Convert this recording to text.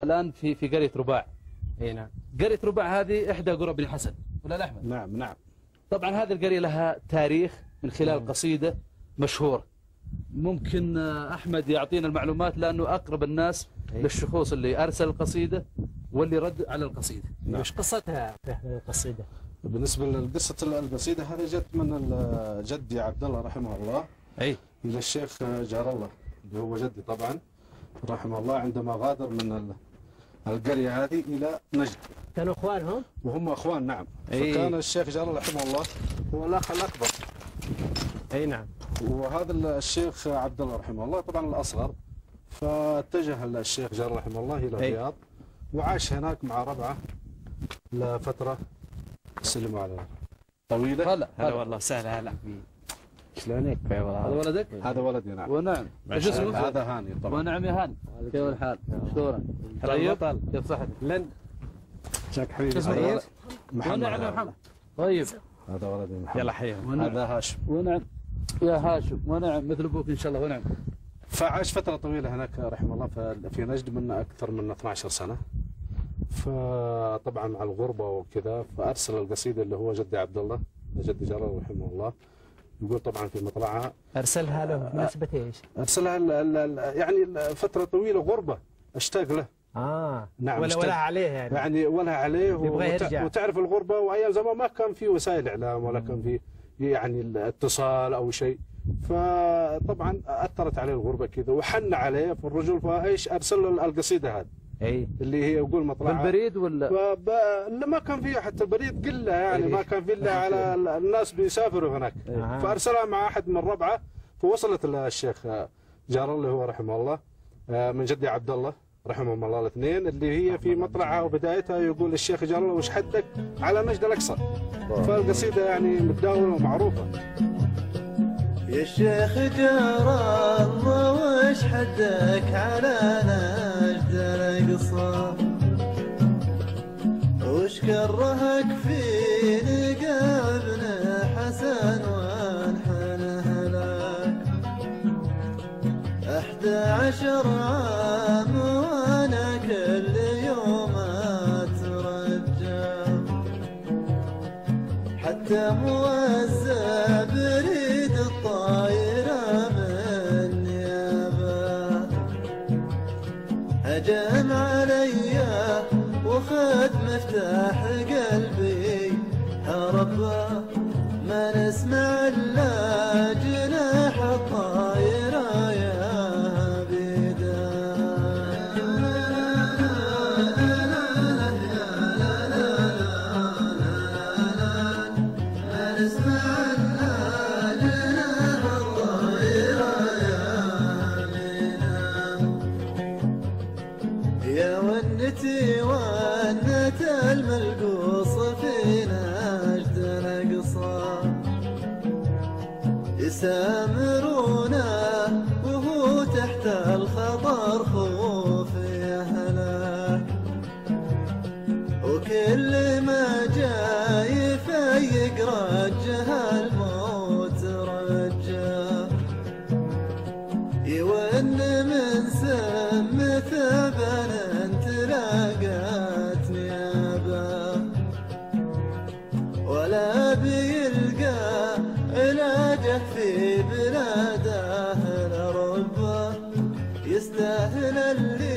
الآن في قرية رباع. اي نعم. قرية رباع هذه إحدى قرى بني حسن ولا لا أحمد؟ نعم نعم. طبعا هذه القرية لها تاريخ من خلال قصيدة مشهورة. ممكن أحمد يعطينا المعلومات لأنه أقرب الناس للشخوص اللي أرسل القصيدة واللي رد على القصيدة. نعم. وش قصتها في القصيدة؟ بالنسبة لقصة القصيدة هذه جت من جدي عبد الله رحمه الله أي إلى الشيخ جار الله اللي هو جدي طبعا رحمه الله عندما غادر من القرية هذه إلى نجد. كانوا إخوانهم؟ وهم أخوان نعم. أي. فكان الشيخ جار الله رحمه الله هو الأخ الأكبر. أي نعم. وهذا الشيخ عبد الله رحمه الله طبعا الأصغر، فاتجه الشيخ جار رحمه الله إلى الرياض وعاش هناك مع ربعه لفترة سلموا على طويلة. هلا والله سهلا. هلا شلونك؟ هذا ولدك؟ هذا ولدي نعم. ونعم. ايش اسمه؟ هذا هاني طبعا. ونعم يا هاني. كيف الحال؟ شلونك؟ طيب؟ كيف صحتك؟ لن شاك حبيبي. اسمه محمد. ونعم يا محمد. طيب. هذا ولدي محمد. يلا حيهم. هذا هاشم. ونعم يا هاشم. ونعم مثل ابوك ان شاء الله. ونعم. فعاش فترة طويلة هناك رحمه الله في نجد من أكثر من 12 سنة. فطبعا مع الغربة وكذا فأرسل القصيدة اللي هو جدي عبد الله جدي جار رحمه الله يقول طبعا في مطلعها. أرسلها له بمناسبة ايش؟ أرسلها يعني فترة طويلة غربة اشتاق له. نعم. ولا عليه يعني ولا عليه وتعرف الغربة وأيام زمان ما كان في وسائل إعلام ولا كان في يعني الاتصال أو شيء، فطبعا أثرت عليه الغربة كذا وحن عليه في الرجل، فايش أرسل له القصيدة هذه. اي اللي هي يقول مطلعها بالبريد ولا؟ لا ما كان فيها حتى البريد قله يعني ما كان في الا على الناس بيسافروا هناك. فارسلها مع احد من ربعه فوصلت للشيخ جار الله هو رحمه الله من جدي عبد الله رحمهم الله الاثنين، اللي هي في مطلعها وبدايتها يقول الشيخ جار الله وش حدك على نجد الاقصى. فالقصيده يعني متداوله ومعروفه. يا الشيخ جار الله وش حدك على نجد الاقصى، وش كرهك في لقاء ابن حسن وانحن هلاك، 11 عام وانا كل يوم اترجى، حتى موزع بريد الطايرة من نيابه، هجم عليا وخذ مفتاح قلبي هربا، ما نسمع الا جناح الطايرة يا بيدا. ما نسمع الا جناح الطايرة يا بيدا. يا ونتي ونت الملقوص في نجد الاقصى، يسامرونا وهو تحت الخطر خوف يهلك، وكل ما جاي يفيق رجها الموت رجا، يون من سم ثبن تلاقات نيابه، ولا بيلقى علاجه في بلاده لربه، يستاهل اللي